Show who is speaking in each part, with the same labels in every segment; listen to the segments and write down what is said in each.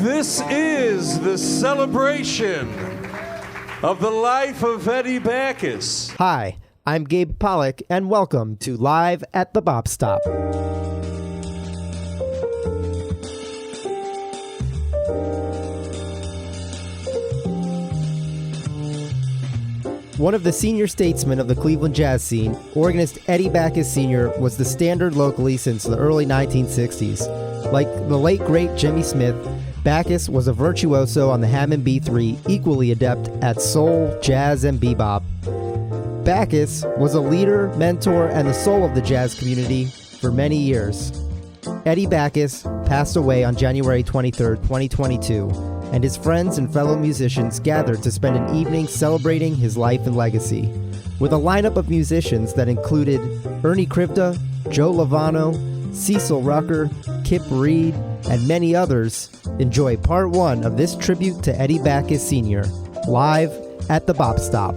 Speaker 1: This is the celebration of the life of Eddie Baccus.
Speaker 2: Hi, I'm Gabe Pollock, and welcome to Live at the Bop Stop. One of the senior statesmen of the Cleveland jazz scene, organist Eddie Baccus Sr. was the standard locally since the early 1960s. Like the late great Jimmy Smith, Baccus was a virtuoso on the Hammond B3, equally adept at soul, jazz, and bebop. Baccus was a leader, mentor, and the soul of the jazz community for many years. Eddie Baccus passed away on January 23, 2022, and his friends and fellow musicians gathered to spend an evening celebrating his life and legacy. With a lineup of musicians that included Ernie Krivda, Joe Lovano, Cecil Rucker, Kip Reed, and many others, enjoy part one of this tribute to Eddie Baccus Sr. live at the Bop Stop.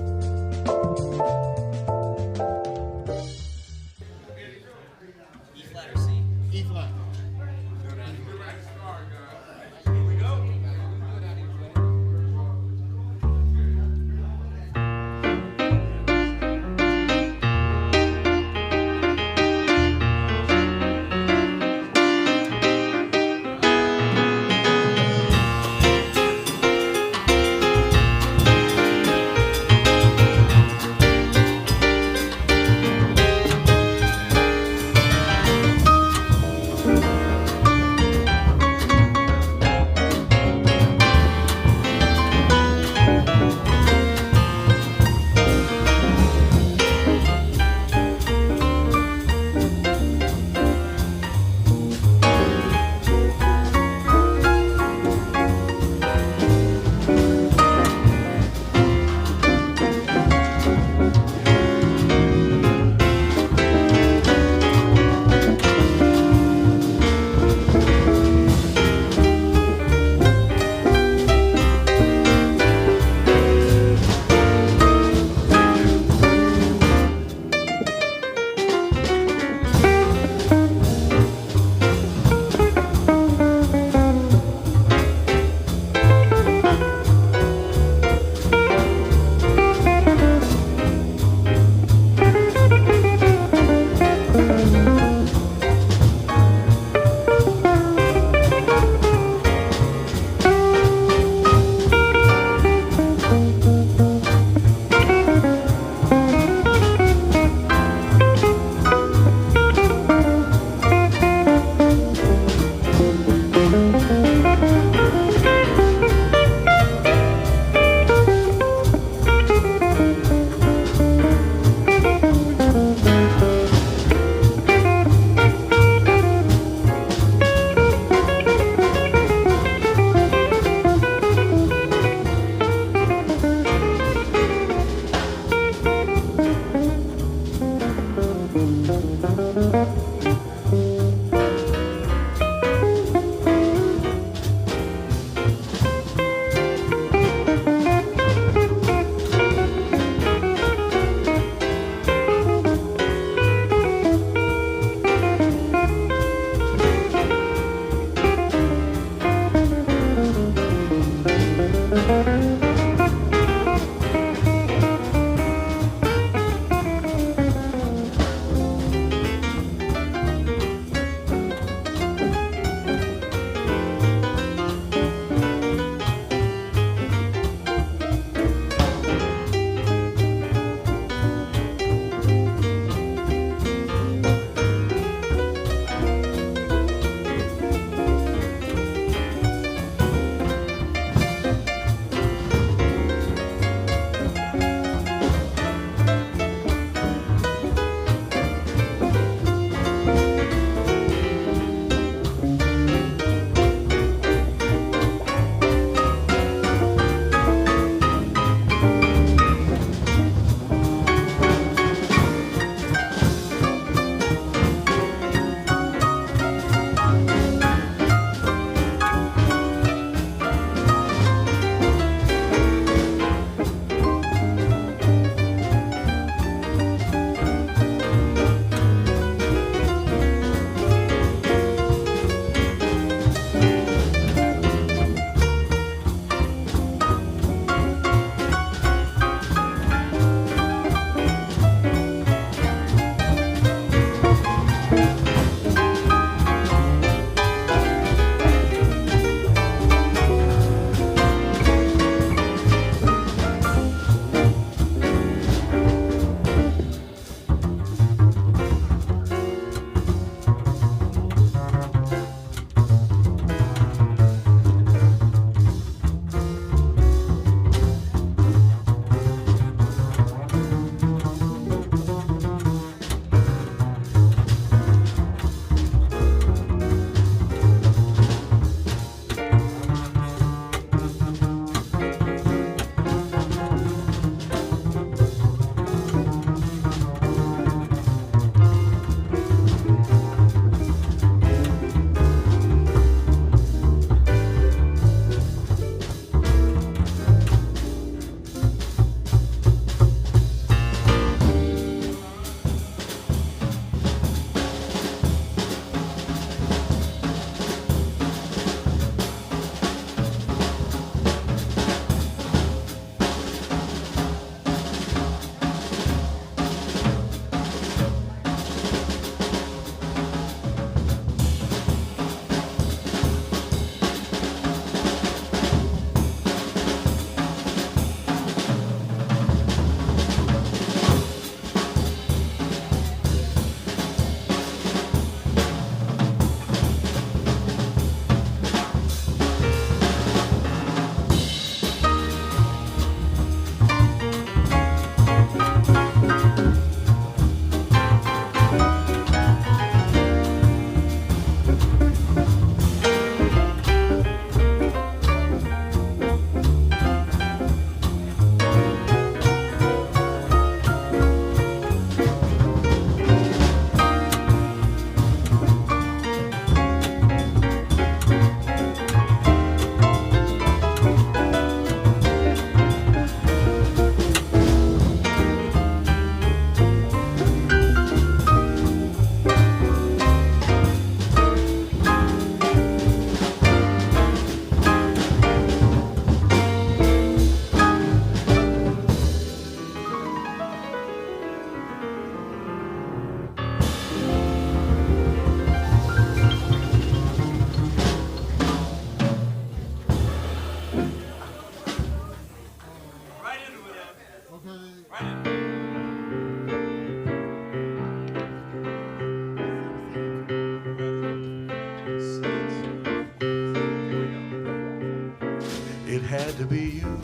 Speaker 1: it had to be you.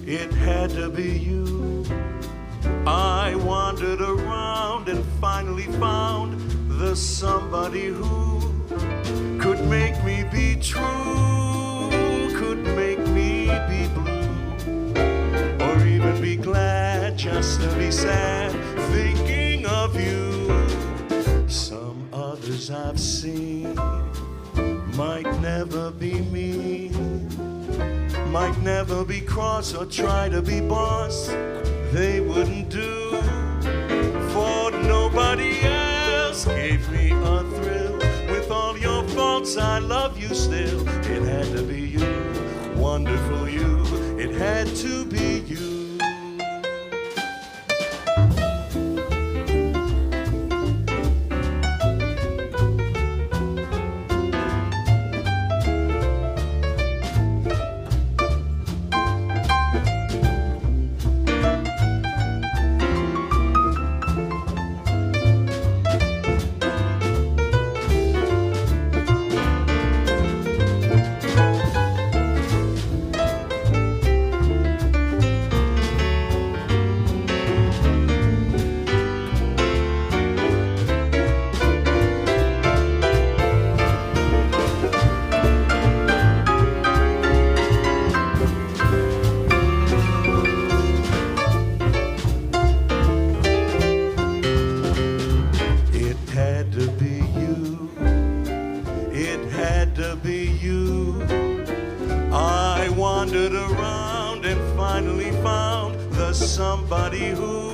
Speaker 1: It had to be you. I wandered around and finally found the somebody who could make me be true, could make me be blue, or even be glad just to be sad, thinking of you. Some others I've seen might never be me, might never be cross or try to be boss. They wouldn't do, for nobody else gave me a thrill. With all your faults, I love you still. It had to be you, wonderful you. It had to be you. Somebody who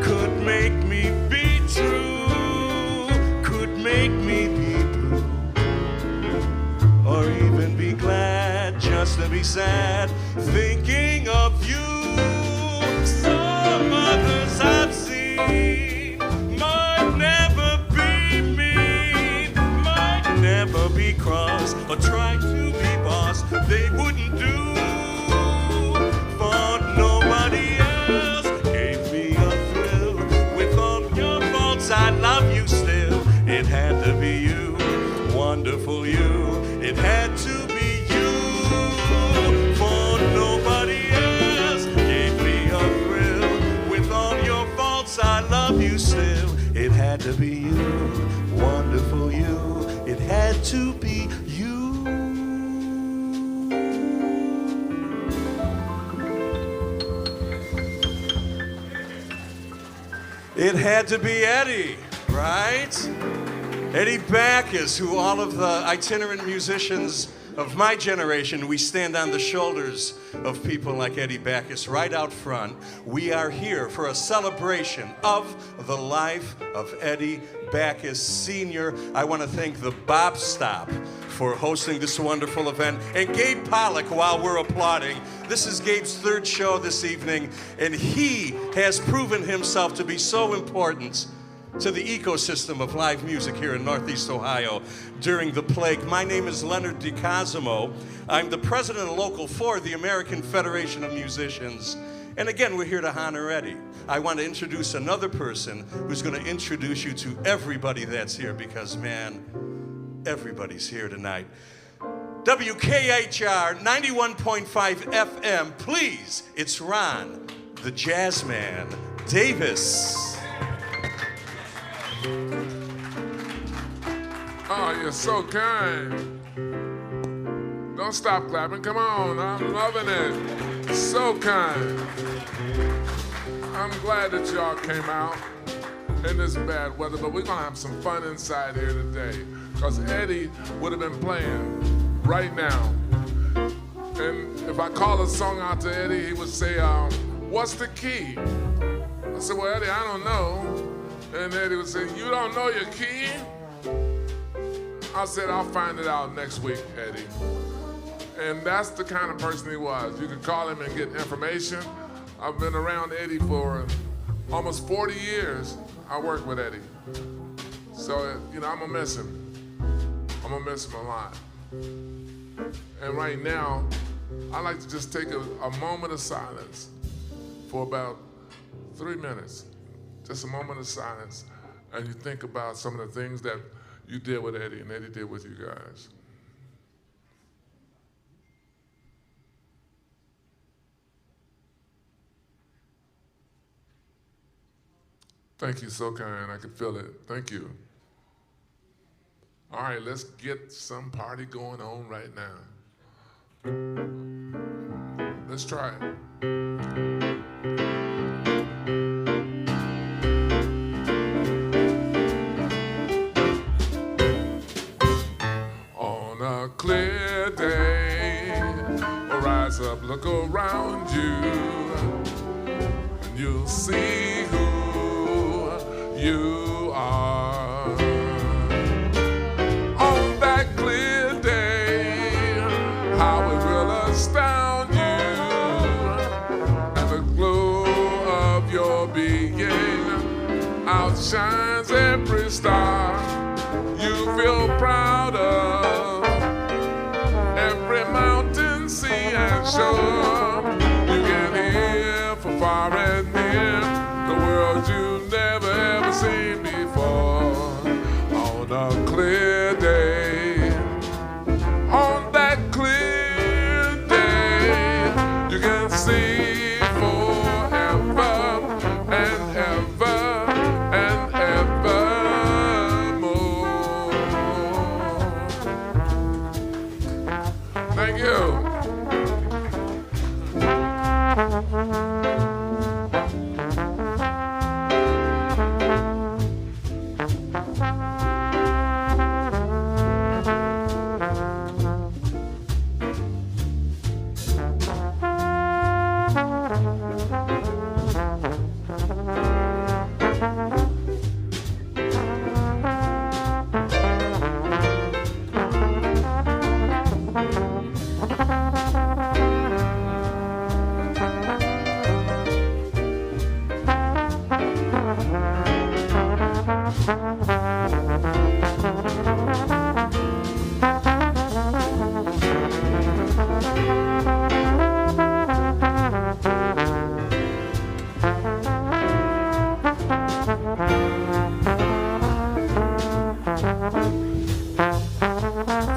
Speaker 1: could make me be true, could make me be blue, or even be glad just to be sad, thinking of you. Some others I've seen might never be mean, might never be cross or try to be boss. They wouldn't do. I love you still. It had to be you, wonderful you. It had to be you, for nobody else gave me a thrill. With all your faults, I love you still. It had to be you, wonderful you. It had to be you. It had to be Eddie, right? Eddie Baccus, who all of the itinerant musicians of my generation, we stand on the shoulders of people like Eddie Baccus right out front. We are here for a celebration of the life of Eddie Baccus Sr. I want to thank the Bop Stop for hosting this wonderful event, and Gabe Pollock while we're applauding. This is Gabe's third show this evening, and he has proven himself to be so important to the ecosystem of live music here in Northeast Ohio during the plague. My name is Leonard DiCosimo. I'm the president of Local 4, the American Federation of Musicians. And again, we're here to honor Eddie. I want to introduce another person who's going to introduce you to everybody that's here, because, man, everybody's here tonight. WKHR 91.5 FM. Please, it's Ron, the jazz man, Davis.
Speaker 3: Oh, you're so kind. Don't stop clapping. Come on, I'm loving it. So kind. I'm glad that y'all came out in this bad weather, but we're gonna have some fun inside here today, because Eddie would have been playing right now. And if I call a song out to Eddie, he would say, what's the key? I said, well, Eddie, I don't know. And Eddie would say, you don't know your key? I said, I'll find it out next week, Eddie. And that's the kind of person he was. You could call him and get information. I've been around Eddie for almost 40 years. I work with Eddie. So, you know, I'm gonna miss him. I'm gonna miss him a lot. And right now, I'd like to just take a moment of silence for about 3 minutes. Just a moment of silence. And you think about some of the things that you did with Eddie and Eddie did with you guys. Thank you, so kind. I can feel it. Thank you. All right, let's get some party going on right now. Let's try it. On a clear day, rise up, look around you, and you'll see who you are. On that clear day, how it will astound you, and the glow of your being outshines every star. You feel proud of every mountain, sea, and shore. You can hear from far and near the world you've never ever seen before. On a clear day, on that clear day, you can see forever and ever and evermore. Thank you.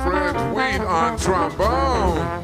Speaker 3: Fred Wheat on trombone.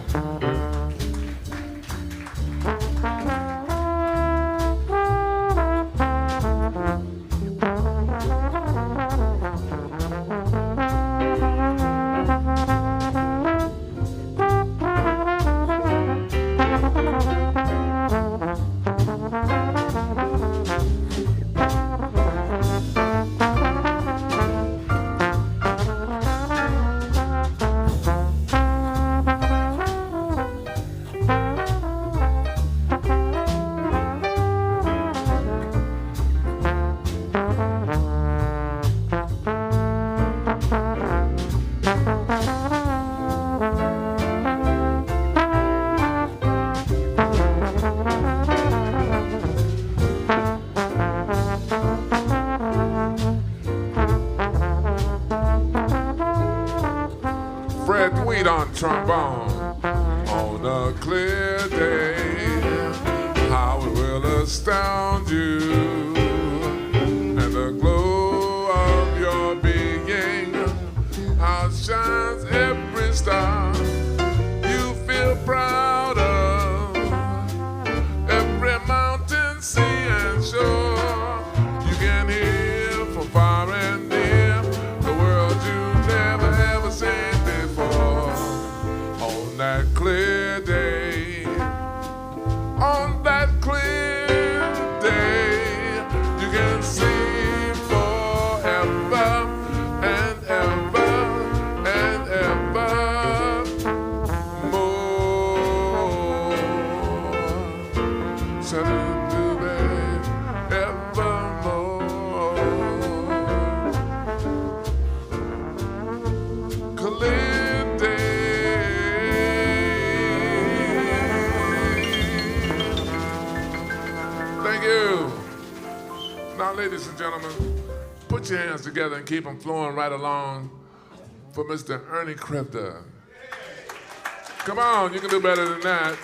Speaker 3: Fred Wheat on trombone. On a clear day, how it will astound you, and the glow of your being outshines every star. You feel proud of every mountain, sea, and shore. You can hear from far and near the world you've never ever seen before. On that clear day, on that clear day, you can see forever and ever and ever more. Evermore. Clear Thank you. Now, ladies and gentlemen, put your hands together and keep them flowing right along for Mr. Ernie Krivda. Come on, you can do better than that.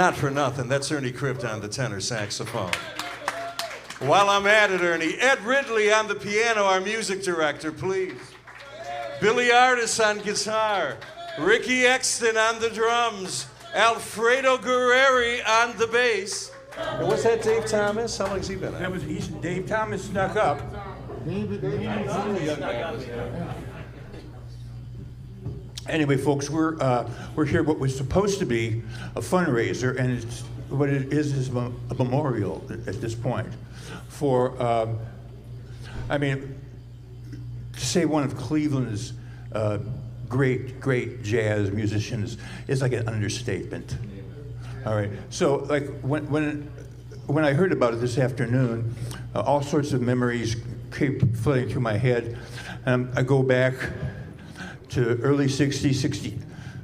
Speaker 1: Not for nothing, that's Ernie Krivda on the tenor saxophone. While I'm at it, Ernie, Ed Ridley on the piano, our music director, please. Billy Artis on guitar. Ricky Exton on the drums. Alfredo Guerreri on the bass. And what's that, Dave Thomas? How long's he been on?
Speaker 4: Dave Thomas snuck up. Anyway, folks, we're here. What was supposed to be a fundraiser, and what it is a memorial at this point for. To say one of Cleveland's great jazz musicians is like an understatement. All right. So, like when I heard about it this afternoon, all sorts of memories keep flooding through my head. I go back to early 60s,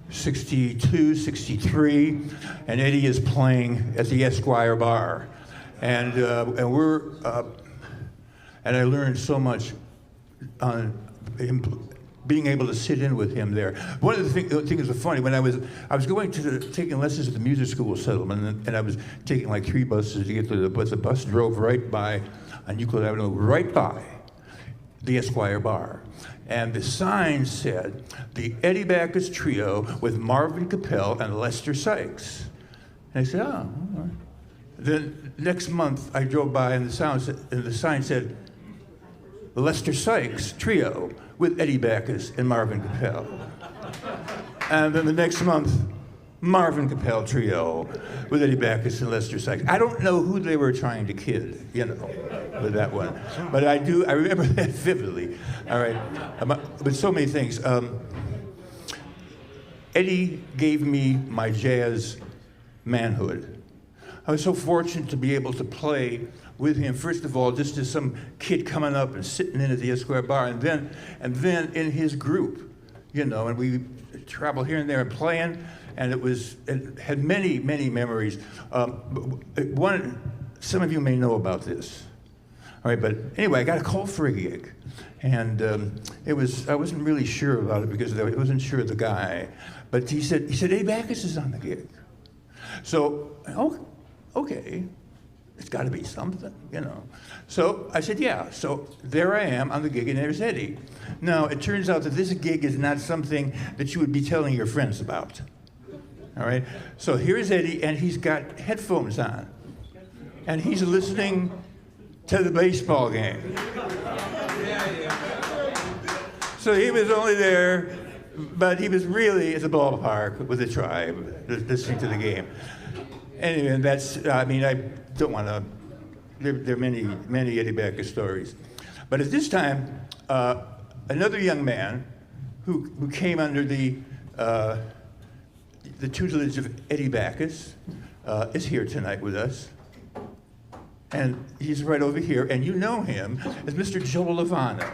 Speaker 4: 62, 63, and Eddie is playing at the Esquire Bar. And I learned so much on being able to sit in with him there. One of the things that was funny, when I was taking lessons at the music school settlement, and I was taking like 3 buses to get to the bus. The bus drove right by, on Euclid Avenue, right by the Esquire Bar. And the sign said, the Eddie Baccus Trio with Marvin Capel and Lester Sykes. And I said, oh, all right. Then next month I drove by and the sign said, the Lester Sykes Trio with Eddie Baccus and Marvin Capel. And then the next month, Marvin Capel Trio with Eddie Baccus and Lester Sykes. I don't know who they were trying to kid, with that one. But I remember that vividly. All right, but so many things. Eddie gave me my jazz manhood. I was so fortunate to be able to play with him, first of all, just as some kid coming up and sitting in at the Esquire Bar, and then in his group, and we traveled here and there and playing, and it had many memories. Some of you may know about this, all right, but anyway, I got a call for a gig, and I wasn't really sure about it because I wasn't sure of the guy, but he said, Eddie Baccus is on the gig. So, okay. It's got to be something, So I said, yeah. So there I am on the gig, and there's Eddie. Now, it turns out that this gig is not something that you would be telling your friends about. All right? So here's Eddie, and he's got headphones on. And he's listening to the baseball game. So he was only there, but he was really at the ballpark with the tribe, listening to the game. Anyway, and I don't want to, there are many Eddie Baccus stories. But at this time, another young man who came under the tutelage of Eddie Baccus is here tonight with us. And he's right over here, and you know him as Mr. Joel Lovano.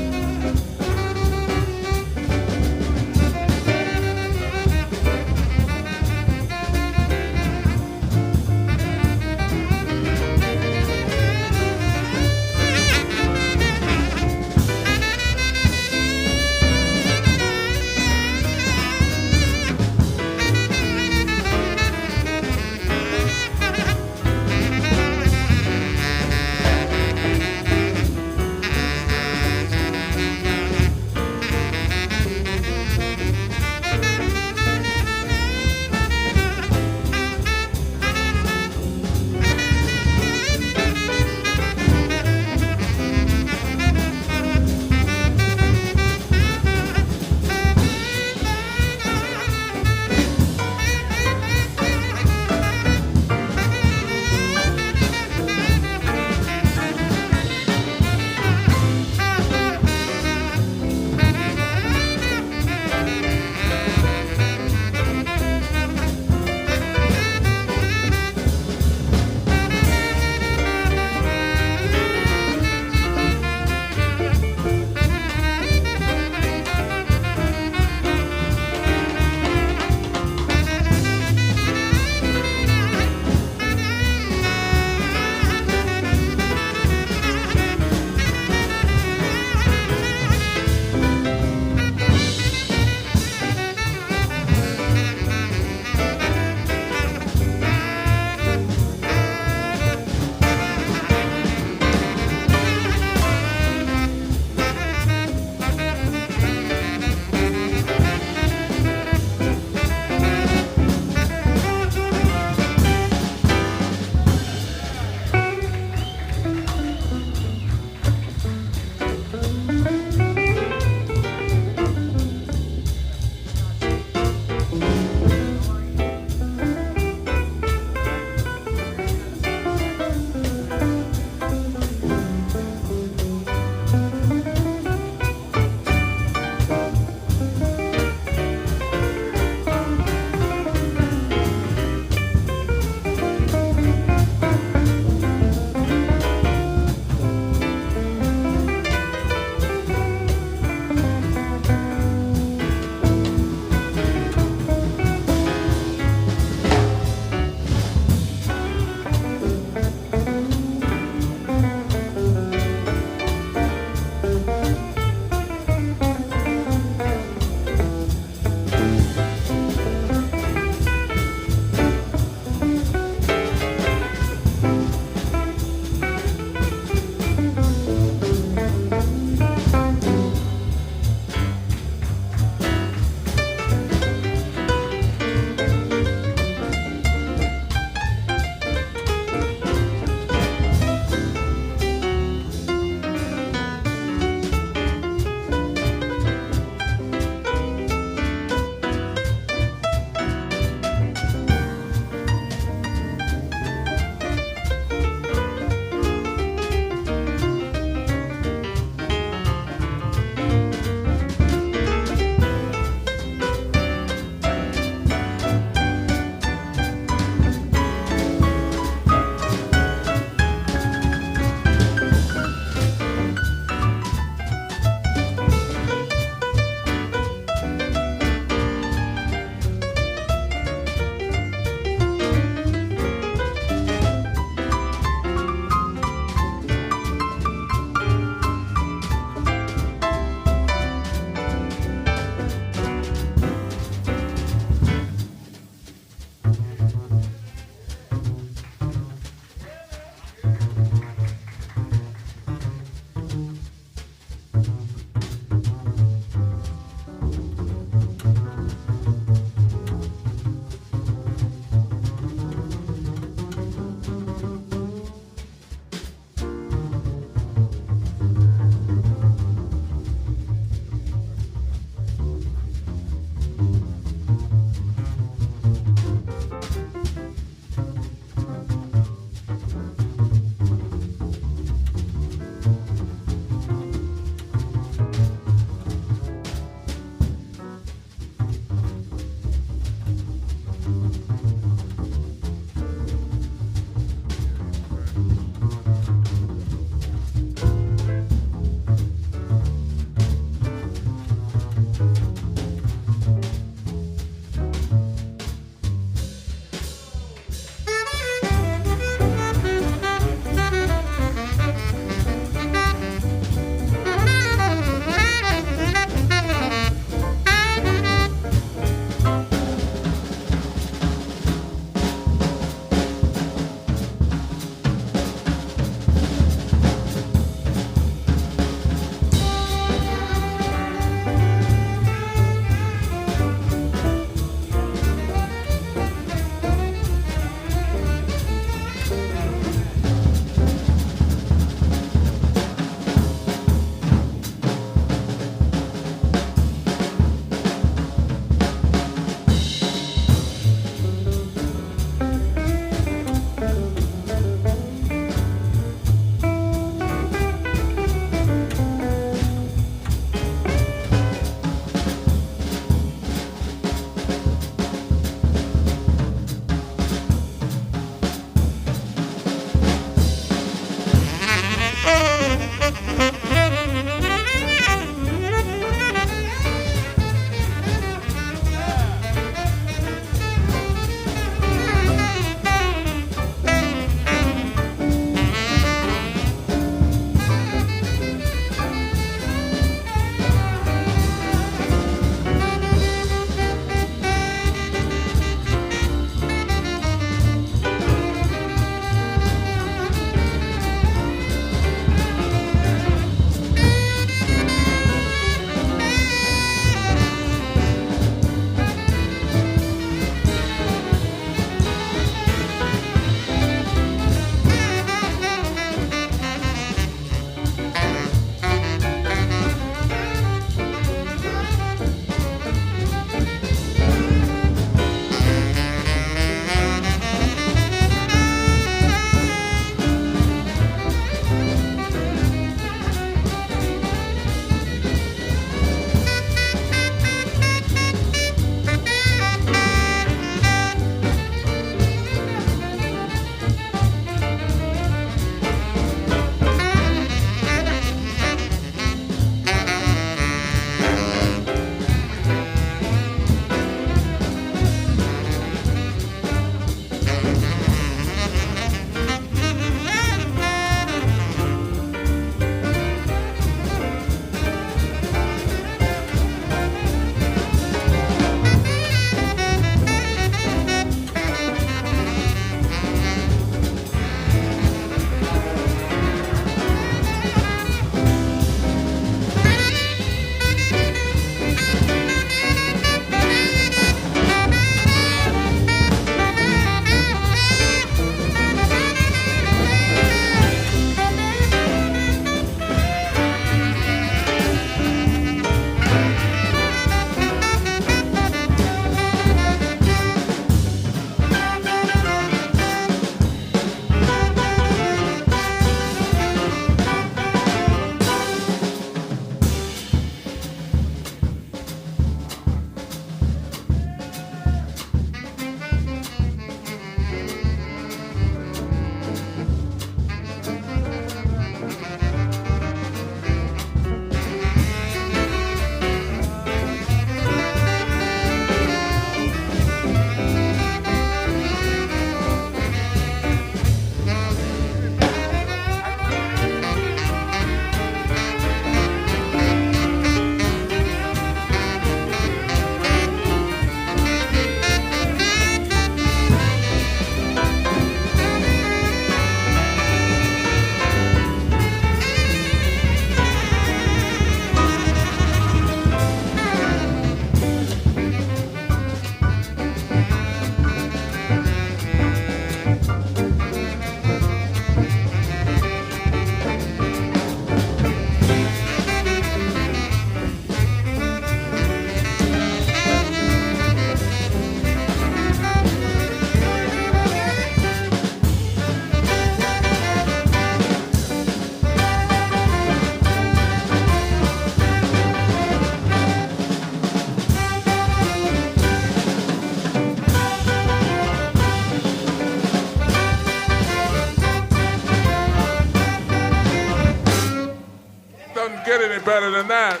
Speaker 3: better than that.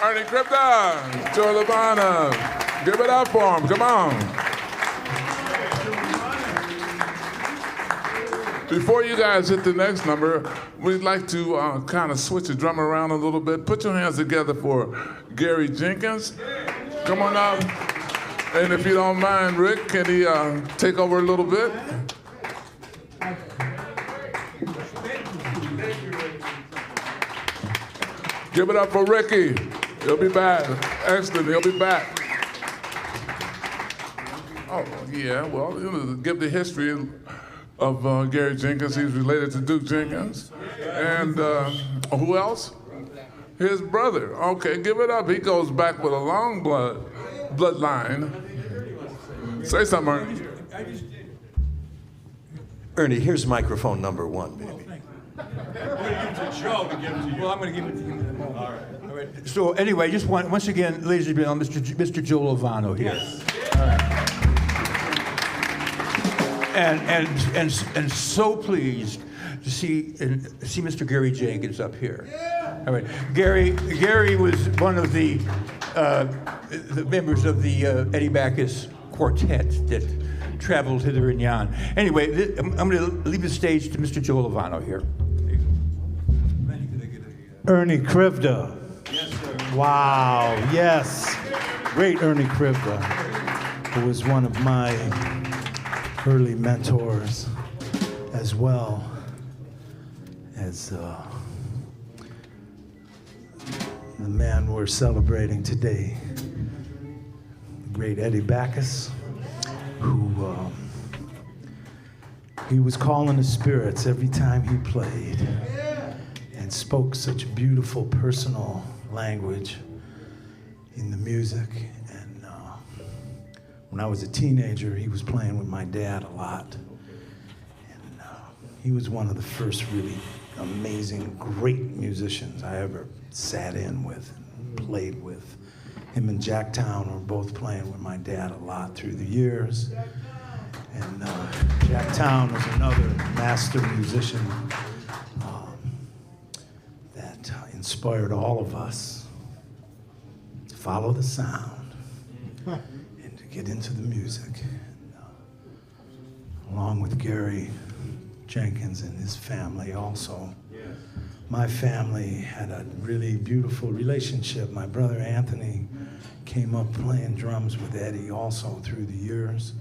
Speaker 3: Ernie Krivda, Joe Lovano. Give it up for him, come on. Before you guys hit the next number, we'd like to kind of switch the drum around a little bit. Put your hands together for Gary Jenkins. Come on up. And if you don't mind, Rick, can he take over a little bit? Give it up for Ricky. He'll be back. Excellent, he'll be back. Oh, yeah, well, give the history of Gary Jenkins. He's related to Duke Jenkins. And who else? His brother. Okay, give it up. He goes back with a long bloodline. Say something, Ernie.
Speaker 1: Ernie, here's microphone number 1, baby.
Speaker 4: I'm going to give it to Joe to give it to you. Well, I'm going to give it to him in a moment. All right. So anyway, just once again, ladies and gentlemen, Mr. Joe Lovano here. Yes. All right. And so pleased to see Mr. Gary Jenkins up here. Yeah. All right. Gary was one of the members of the Eddie Baccus quartet that traveled hither and yon. Anyway, I'm going to leave the stage to Mr. Joe Lovano here.
Speaker 5: Ernie Krivda.
Speaker 1: Yes, sir.
Speaker 5: Wow, yes. Great Ernie Krivda, who was one of my early mentors, as well as the man we're celebrating today, the great Eddie Baccus, who he was calling the spirits every time he played. Spoke such beautiful personal language in the music. And when I was a teenager, he was playing with my dad a lot. And he was one of the first really amazing, great musicians I ever sat in with and played with. Him and Jack Town were both playing with my dad a lot through the years. And Jack Town was another master musician inspired all of us to follow the sound and to get into the music. And, along with Gary Jenkins and his family also. My family had a really beautiful relationship. My brother Anthony came up playing drums with Eddie also through the years.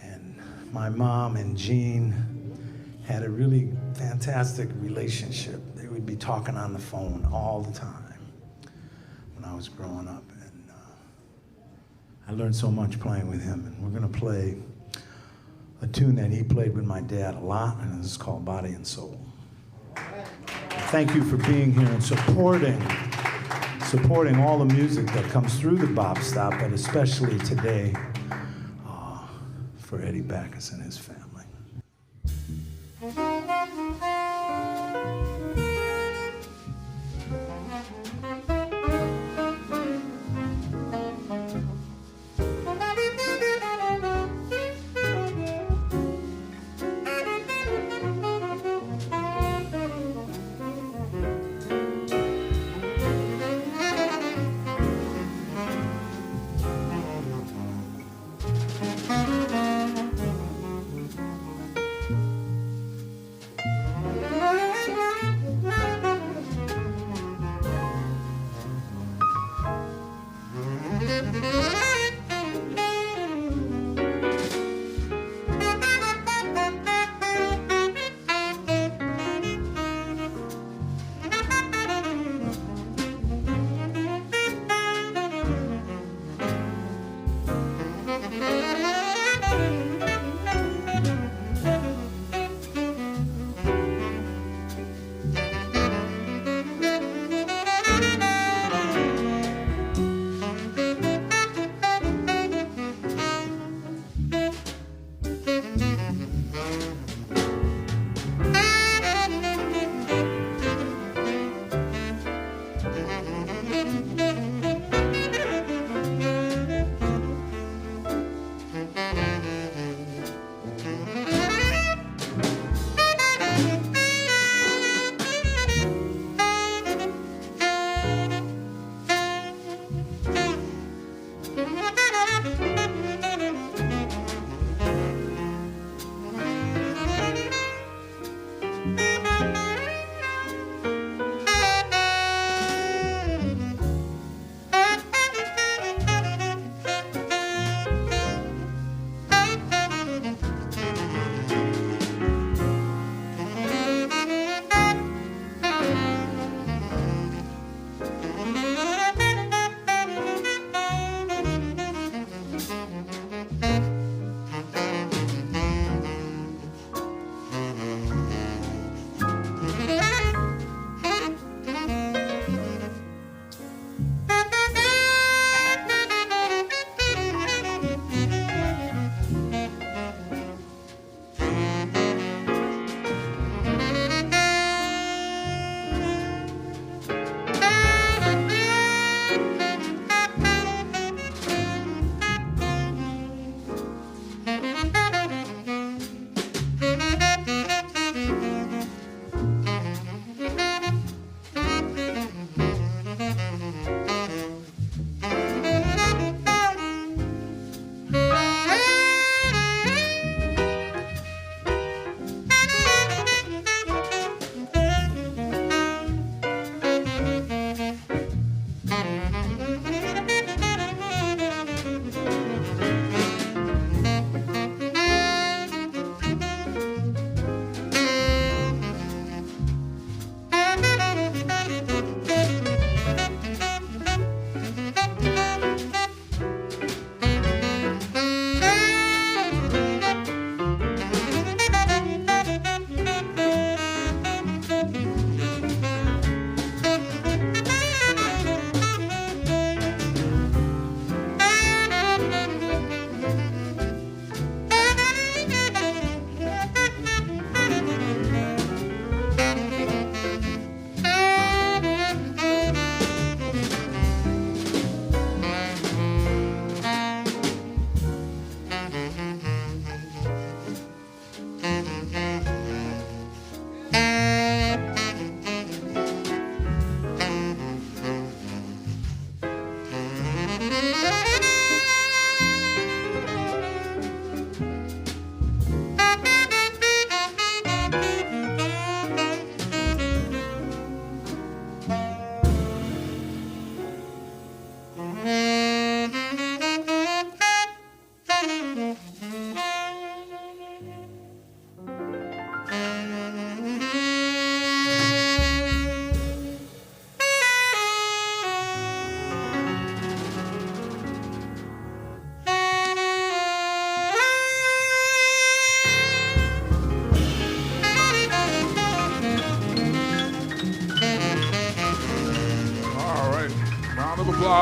Speaker 5: And my mom and Jean had a really fantastic relationship. We'd be talking on the phone all the time when I was growing up. And I learned so much playing with him. And we're going to play a tune that he played with my dad a lot, and it's called Body and Soul. Thank you for being here and supporting all the music that comes through the Bop Stop, but especially today for Eddie Baccus and his family.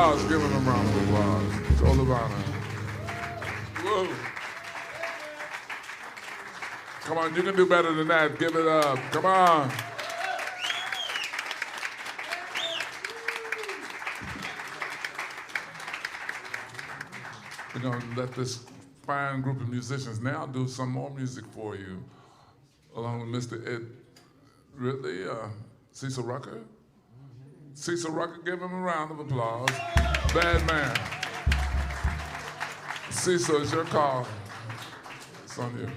Speaker 3: applause. Give him a round of applause. Joe Lovano. Whoa. Come on, you can do better than that. Give it up. Come on. We're going to let this fine group of musicians now do some more music for you, along with Mr. Ed Ridley, Cecil Rucker. Cecil Rucker, give him a round of applause. Bad man. Cecil, it's your call. It's on you.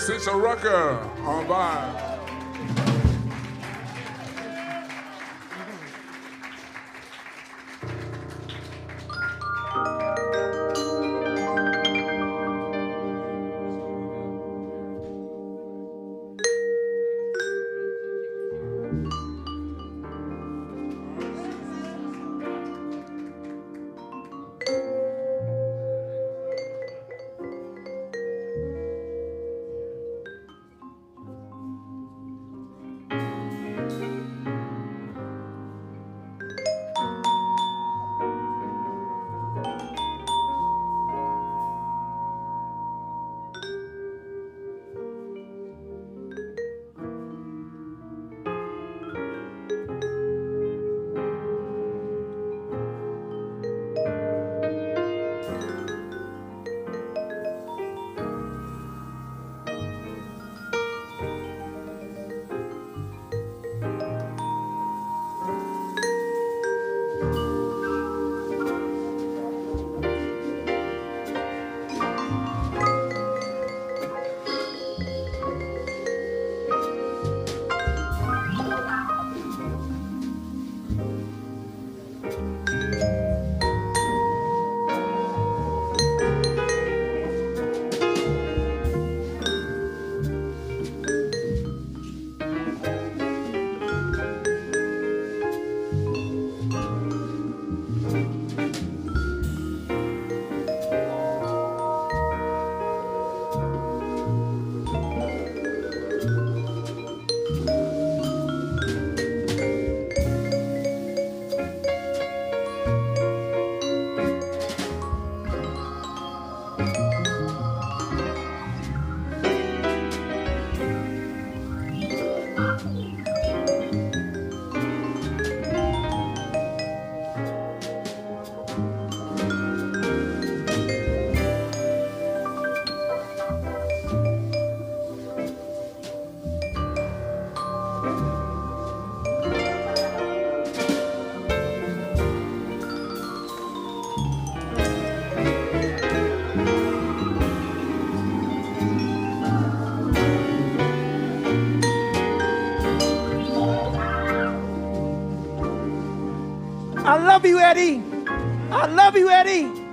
Speaker 3: Cecil Rucker on vibe.
Speaker 6: I love you, Eddie. I love you, Eddie.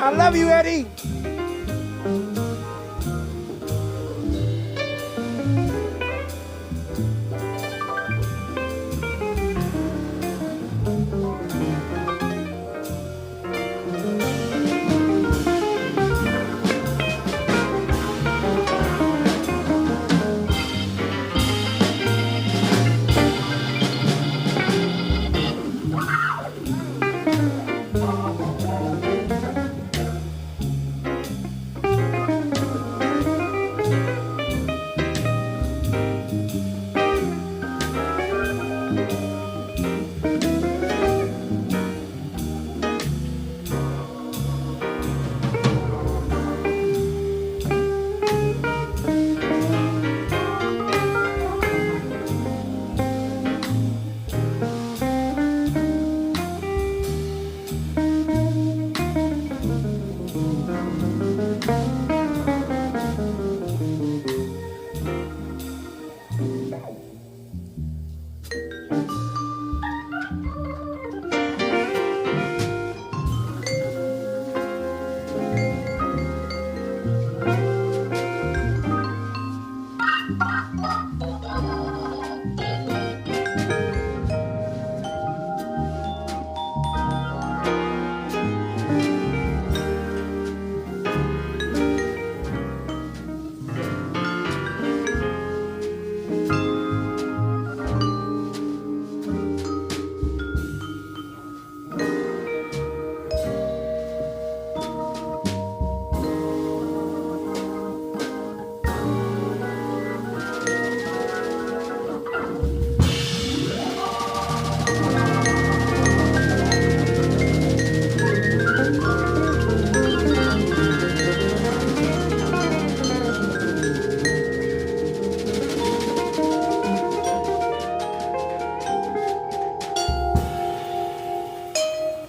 Speaker 6: I love you, Eddie.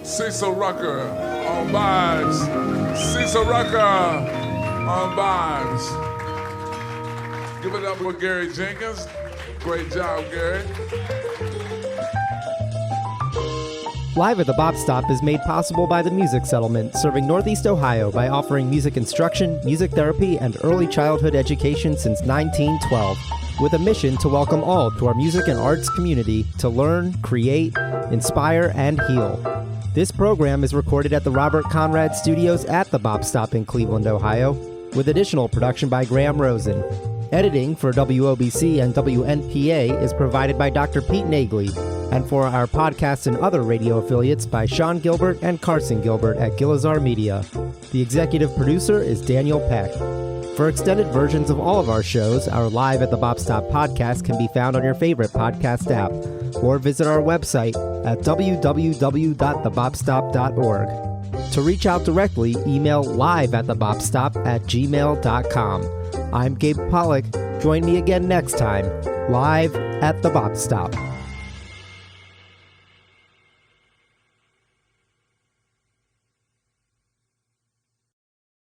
Speaker 3: Cecil Rucker on vibes. Cecil Rucker on vibes. Give it up for Gary Jenkins. Great job, Gary.
Speaker 2: Live at the Bop Stop is made possible by the Music Settlement, serving Northeast Ohio by offering music instruction, music therapy, and early childhood education since 1912, with a mission to welcome all to our music and arts community to learn, create, inspire, and heal. This program is recorded at the Robert Conrad Studios at the Bop Stop in Cleveland, Ohio, with additional production by Graham Rosen. Editing for WOBC and WNPA is provided by Dr. Pete Nagley, and for our podcasts and other radio affiliates by Sean Gilbert and Carson Gilbert at Gilizar Media. The executive producer is Daniel Peck. For extended versions of all of our shows, our Live at the Bop Stop podcast can be found on your favorite podcast app, or visit our website at www.thebopstop.org. To reach out directly, email live@thebopstop@gmail.com. I'm Gabe Pollock. Join me again next time, live at the Bop Stop.